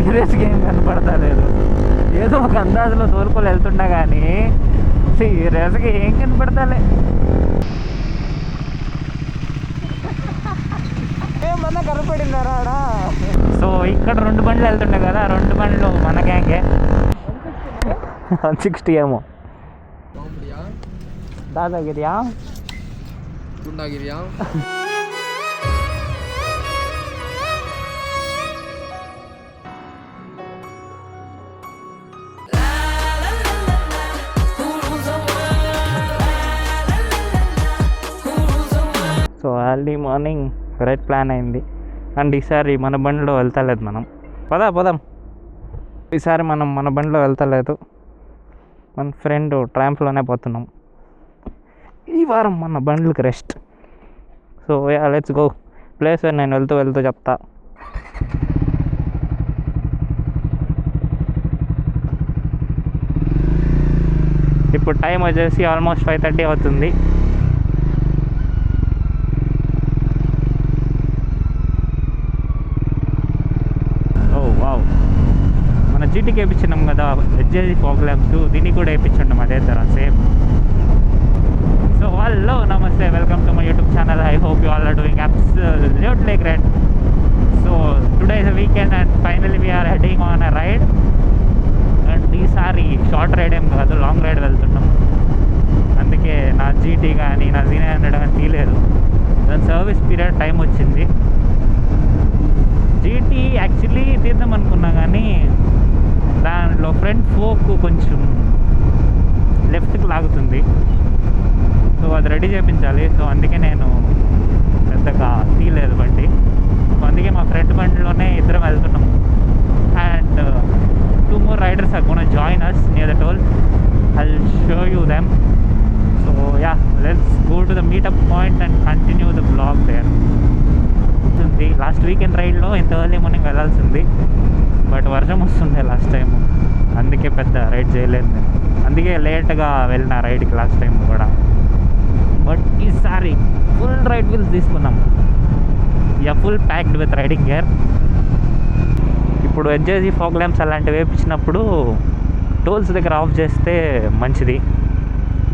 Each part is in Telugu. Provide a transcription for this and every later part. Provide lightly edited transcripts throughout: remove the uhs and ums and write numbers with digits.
సీరియస్గా ఏం కనపడతా లేదు. ఏదో ఒక అందాజులో తోలుకొని వెళ్తున్నా కానీ సీరియస్గా ఏం కనపడతాలే. ఏమన్నా కనపడిందారా ఆడ? సో ఇక్కడ 2 బండ్లు వెళ్తుండే కదా, 2 బండ్లు మన గ్యాంగే. 160 ఏమో. దాదాగిరియా గుండాగిరియా. So early morning right plan అయింది. అండ్ ఈసారి మన బండిలో వెళ్తలేదు మనం. పోదాం ఈసారి మనం మన బండిలో వెళ్తలేదు, మన ఫ్రెండ్ ట్రాంప్లోనే పోతున్నాం. ఈ వారం మన బండ్లకి rest. So yeah let's go. Place నేను వెళ్తూ చెప్తా. ఇప్పుడు టైం వచ్చేసి ఆల్మోస్ట్ 5:30 అవుతుంది. వావ్, మన జీటీకి వేయించినాం కదా హెచ్జేజీ ఫాగ్ ల్యాంప్స్, దీనికి కూడా వేయించుంటాం అదే ధర సేమ్. సో హలో నమస్తే, welcome to my YouTube channel. I hope you all are doing absolutely great. So today is weekend and finally we are heading on a ride. And ఈసారి షార్ట్ రైడ్ ఏం కాదు, లాంగ్ రైడ్ వెళ్తున్నాం. అందుకే నా జీటీ కానీ నా Z900 కానీ తీయలేదు. దాని సర్వీస్ పీరియడ్ టైం వచ్చింది. జీటీ యాక్చువల్లీ తీద్దాం అనుకున్నా కానీ దాంట్లో ఫ్రంట్ ఫోక్ కొంచెం లెఫ్ట్కి లాగుతుంది. సో అది రెడీ చేయించాలి. సో అందుకే నేను పెద్దగా తీయలేదు బండి. సో అందుకే మా ఫ్రెండ్ బండిలోనే ఇద్దరం వెళ్తున్నాం. And 2 more riders are gonna join us near the toll. I'll show you them. So yeah, let's go to the meetup point and continue the vlog there. Last weekend రైడ్లో ఇంత ఎర్లీ మార్నింగ్ వెళ్ళాల్సింది, బట్ వర్షం వస్తుండే లాస్ట్ టైము. అందుకే పెద్ద రైడ్ చేయలేదు నేను. అందుకే లేట్గా వెళ్ళిన రైడ్కి లాస్ట్ టైం కూడా. బట్ ఈసారి ఫుల్ రైడ్ వీల్స్ తీసుకున్నాం. Full packed with riding gear. ఇప్పుడు హెచ్జేజీ ఫాగ్ ల్యాంప్స్ అలాంటివి వేయించినప్పుడు టోల్స్ దగ్గర ఆఫ్ చేస్తే మంచిది.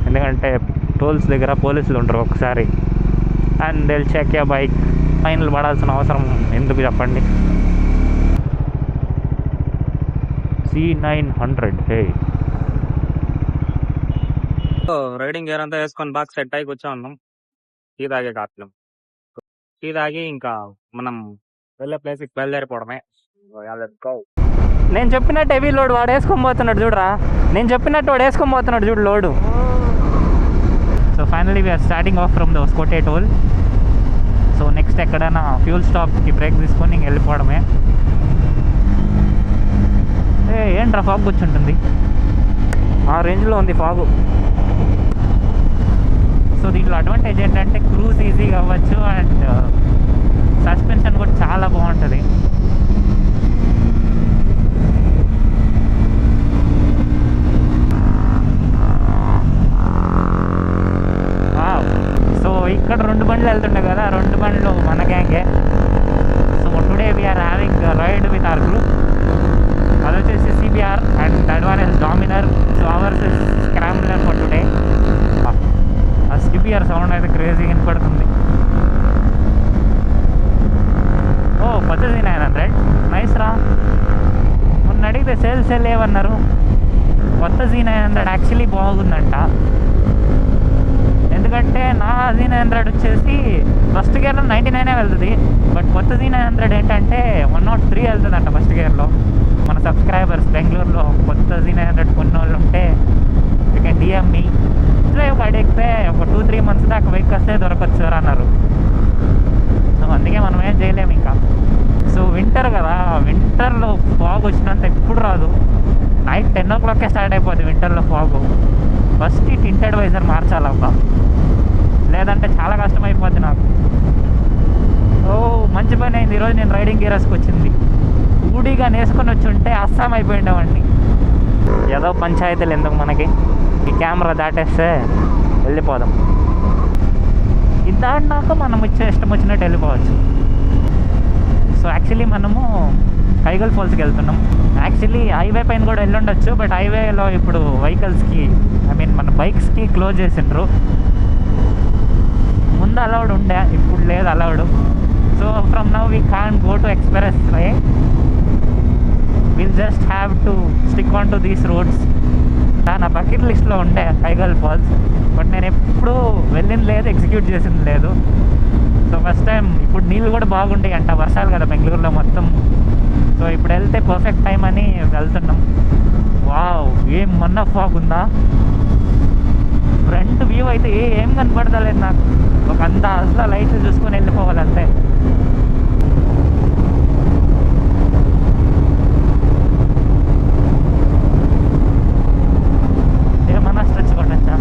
ఎందుకంటే టోల్స్ దగ్గర పోలీసులు ఉంటారు ఒకసారి, and they will check your bike. ఫైన్లు పడాల్సిన అవసరం ఎందుకు చెప్పండి. Z900 హే. రైడింగ్ గేర్ అంతా వేసుకొని బాగా సెట్ అయ్యి కూర్చో ఉన్నాం. టీ తాగే కాట్లం. టీ తాగి ఇంకా మనం వెళ్ళే ప్లేస్కి బయలుదేరిపోవడమే. నేను చెప్పినట్టు హెవీ లోడ్ వాడు వేసుకొని పోతున్నాడు చూడరా. నేను చెప్పినట్టు వాడు వేసుకొని పోతున్నాడు చూడు load. So finally we're starting off from the Hoskote toll. So next ఎక్కడైనా ఫ్యూల్ స్టాప్కి బ్రేక్ తీసుకొని ఇంక వెళ్ళిపోవడమే. ఏంట్రా ఫాగ్ కూర్చుంటుంది, ఆ రేంజ్లో ఉంది ఫాగు. సో దీంట్లో అడ్వాంటేజ్ ఏంటంటే క్రూజ్ ఈజీగా అవ్వచ్చు అండ్ సస్పెన్షన్ కూడా చాలా బాగుంటుంది. సో ఇక్కడ 2 బండ్లు వెళ్తుండే కదా, 2 బండ్లు మన గ్యాంగే. So today we're having ride with our group. అది వచ్చేసి CBR and that one is Dominar. So ours is Scrambler for today. ఆ CBR సౌండ్ అయితే క్రేజీగా వినపడుతుంది. ఓ కొత్త Z900 నైస్ రా. మొన్న అడిగితే సేల్ ఏమన్నారు. కొత్త Z900 యాక్చువల్లీ బాగుందంట. ఎందుకంటే నా Z900 వచ్చేసి ఫస్ట్ గేర్లో 99 వెళ్తుంది. బట్ కొత్త Z900 ఏంటంటే 103 వెళ్తుందంట ఫస్ట్ గేర్లో. మన సబ్స్క్రైబర్స్ బెంగళూరులో కొత్త Z900 కొన్న వాళ్ళు ఉంటే you can DM me. Drive అడిగితే ఒక 2-3 months దాకా వెయిట్ వస్తే దొరకచ్చు అన్నారు. సో అందుకే మనం ఏం చేయలేము ఇంకా. సో వింటర్ కదా, వింటర్లో ఫాగ్ వచ్చినంత ఎప్పుడు రాదు. నైట్ 10 o'clock స్టార్ట్ అయిపోద్ది వింటర్లో ఫాగు. ఫస్ట్ ఈ టింటెడ్ వైజర్ మార్చాలబ్బా, లేదంటే చాలా కష్టమైపోద్ది నాకు. ఓ మంచి పని అయింది ఈరోజు నేను రైడింగ్ గేర్ వేసుకొచ్చింది. ఊడిగా నేసుకొని వచ్చి ఉంటే అస్సాం అయిపోయిండేవాడిని. ఏదో పంచాయతీలు ఎందుకు మనకి, ఈ కెమెరా దాటేస్తే వెళ్ళిపోదాం. ఇది దాటినాక మనం ఇష్టం వచ్చినట్టు వెళ్ళిపోవచ్చు. సో యాక్చువల్లీ మనము కైగల్ ఫాల్స్కి వెళ్తున్నాం. యాక్చువల్లీ హైవే పైన కూడా వెళ్ళుండొచ్చు, బట్ హైవేలో ఇప్పుడు వెహికల్స్కి మన బైక్స్కి క్లోజ్ చేసిండ్రు. ముందు అలౌడ్ ఉండే, ఇప్పుడు లేదు allowed. So from now we can't go to express way, will just have to stick on to these roads. నా బకెట్ లిస్ట్లో ఉండే కైగల్ ఫాల్స్, బట్ నేను ఎప్పుడూ వెళ్ళింది లేదు, ఎగ్జిక్యూట్ చేసింది లేదు. So first time. ఇప్పుడు నీళ్ళు కూడా బాగుంటాయి అంట, వర్షాలు కదా బెంగళూరులో మొత్తం. సో ఇప్పుడు వెళ్తే పర్ఫెక్ట్ టైం అని వెళ్తున్నాం. వావ్, ఏం మొన్న ఫాగ్ ఉందా. ఫ్రంట్ వ్యూ అయితే ఏం కనపడతలేదు నాకు. ఒక అసలు లైట్లు చూసుకొని వెళ్ళిపోవాలంతే. ఏమన్నా స్ట్రెచ్ కొట్టచ్చా?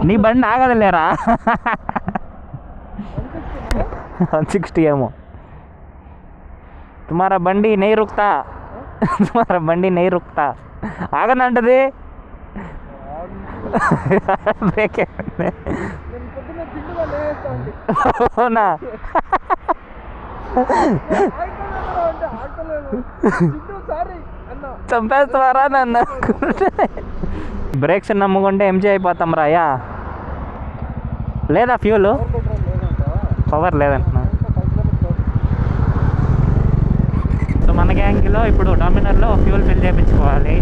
నీ బండి ఆగదలేరా? 160 ఏమో. तुम्हारा బండి नहीं रुकता, तुम्हारा బండి नहीं रुकता. ఆగనంటది. బ్రేక్ అవునా? చంపేస్తారా నన్ను? బ్రేక్స్ నమ్ముకుంటే ఎంజాయ్ అయిపోతాం రాయా. లేదా ఫ్యూల్ పవర్ లేదంటున్నా. సో మన గ్యాంగ్లో ఇప్పుడు డామినర్లో ఫ్యూల్ ఫిల్ చేయించుకోవాలి.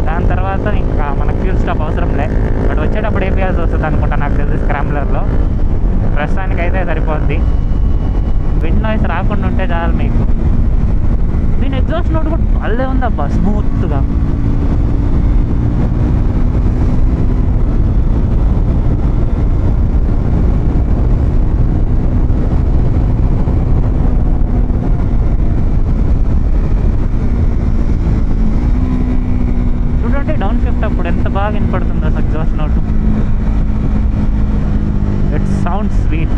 దాని తర్వాత ఇంకా మనకు ఫ్యూల్ స్టాప్ అవసరం లే. బట్ వచ్చేటప్పుడు ఏపీఎస్ వస్తుంది అనుకుంటా, నాకు తెలిసి స్క్రాంబ్లర్లో. ప్రస్తుతానికి అయితే సరిపోద్ది. విండ్ నాయిస్ రాకుండా ఉంటే చాలు మీకు. దీని ఎగ్జాస్ట్ నోట్ కూడా అల్లే ఉందబ్బా, స్మూత్గా. డౌన్ షిఫ్ట్ అప్పుడు ఎంత బాగా వినపడుతుందో exhaust note. It sound sweet.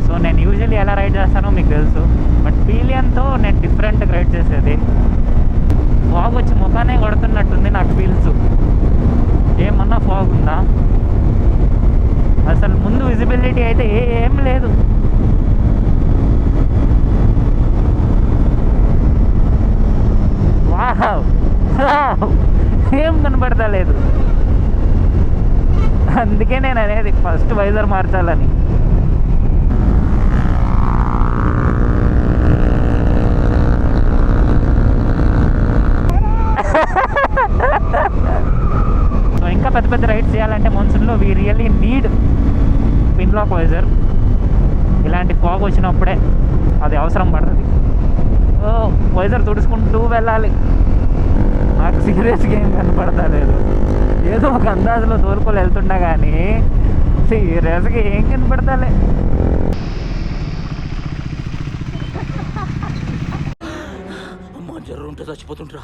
So నేను యూజువల్లీ ఎలా రైడ్ చేస్తానో మీకు తెలుసు, బట్ పీలియన్తో నేను డిఫరెంట్గా రైడ్ చేసేది. ఫాగ్ వచ్చి ముఖానే కొడుతున్నట్టుంది నాకు ఫీల్స్. ఏమన్నా ఫాగ్ ఉందా? అసలు ముందు విజిబిలిటీ అయితే ఏం లేదు. వావ్, ఏం కనపడతా లేదు. అందుకే నేను అనేది ఫస్ట్ వైజర్ మార్చాలని. సో ఇంకా పెద్ద పెద్ద రైడ్స్ చేయాలంటే మోన్సూన్లో we really need pin lock visor. ఇలాంటి ఫాగ్ వచ్చినప్పుడే అది అవసరం పడుతుంది. వైజర్ తుడుచుకుంటూ వెళ్ళాలి. నాకు సీరియస్గా ఏం కనపడతా లేదు. ఏదో ఒక అందాజులో తోలుకొని వెళ్తుండా కానీ సీరియస్గా ఏం కనపడతాలే. జర్రు ఉంటే చచ్చిపోతుంటా.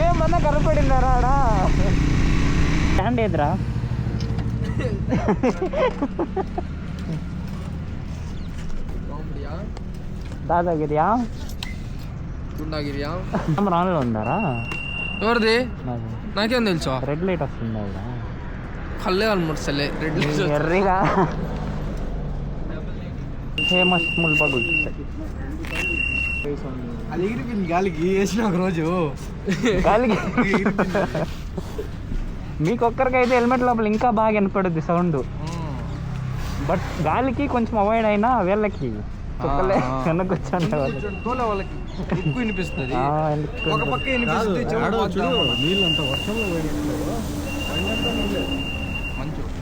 ఏమన్నా కనపడిందారా ఆడా? స్టాండ్ ఏదిరా? దాదాగిరియా రానులో ఉందారా? ఎవరిది? నాకేం తెలుసా? రెడ్ లైట్ వస్తుంది ఆవిడ. కళ్ళే అలమర్సలే రెడ్ లైట్ ఎర్రిగా ఫేమస్ ముల్పగుల్. అది ఎగిరిపోయింది గాలికి వేసిన ఒక రోజు. గాలికి మీకొక్కరికైతే హెల్మెట్ లోపల ఇంకా బాగా వినపడుద్ది సౌండ్. బట్ గాలికి కొంచెం అవాయిడ్ అయినా వీళ్ళకి వెనకొచ్చాను వాళ్ళకి ఎక్కువ వినిపిస్తుంది. ఒక పక్క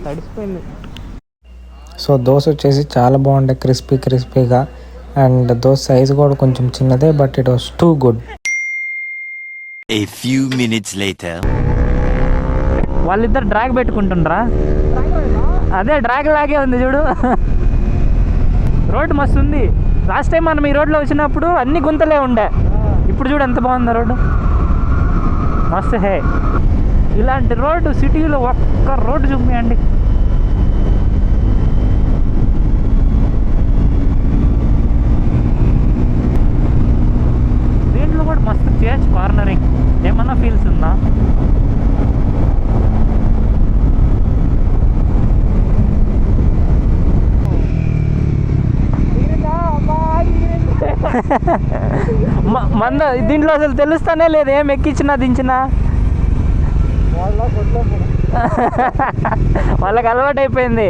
తడిసిపోయింది. సో దోశ వచ్చేసి చాలా బాగుండే, క్రిస్పీగా. అండ్ దోశ సైజ్ కూడా కొంచెం చిన్నదే, but it was too good. A few minutes later. వాళ్ళిద్దరు డ్రాగ్ పెట్టుకుంటుండ్రా? అదే డ్రాగ్ లాగే ఉంది చూడు. రోడ్ మస్తు ఉంది. లాస్ట్ టైం మనం ఈ రోడ్లో వచ్చినప్పుడు అన్ని గుంతలే ఉండే, ఇప్పుడు చూడు ఎంత బాగుంది రోడ్డు, మస్తు హే. ఇలాంటి రోడ్డు సిటీలో ఒక్క రోడ్డు చూపియండి. దీంట్లో కూడా మస్తు చేయొచ్చు కార్నరింగ్, ఏమన్నా ఫీల్స్ ఉందా? మంద దీంట్లో అసలు తెలుస్తానే లేదు, ఏం ఎక్కించినా దించినా. వాళ్ళకి అలవాటు అయిపోయింది.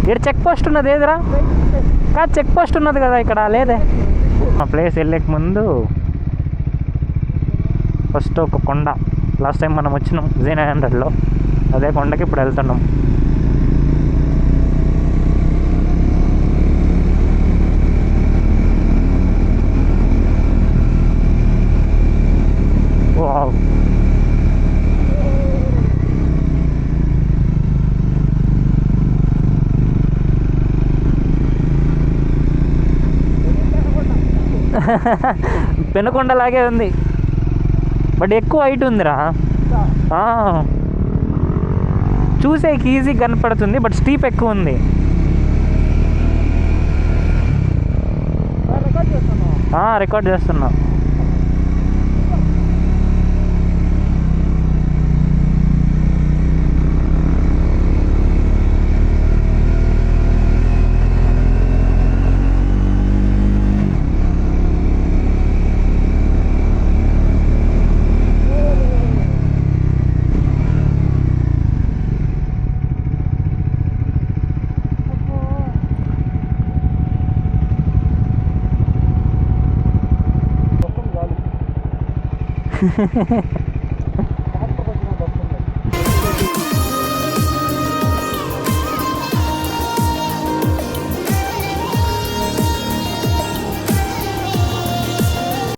ఇక్కడ చెక్ పోస్ట్ ఉన్నది ఏదిరా? కాదు, చెక్ పోస్ట్ ఉన్నది కదా ఇక్కడ, లేదే. మా ప్లేస్ వెళ్ళక ముందు ఫస్ట్ ఒక కొండ, లాస్ట్ టైం మనం వచ్చినాం Z900లో, అదే కొండకి ఇప్పుడు వెళ్తున్నాం. వావ్. పెనుకొండలాగే ఉంది, బట్ ఎక్కువ హైట్ ఉందిరా. చూసేకి ఈజీ కనపడుతుంది, బట్ స్టీప్ ఎక్కువ ఉంది. రికార్డ్ చేస్తున్నా.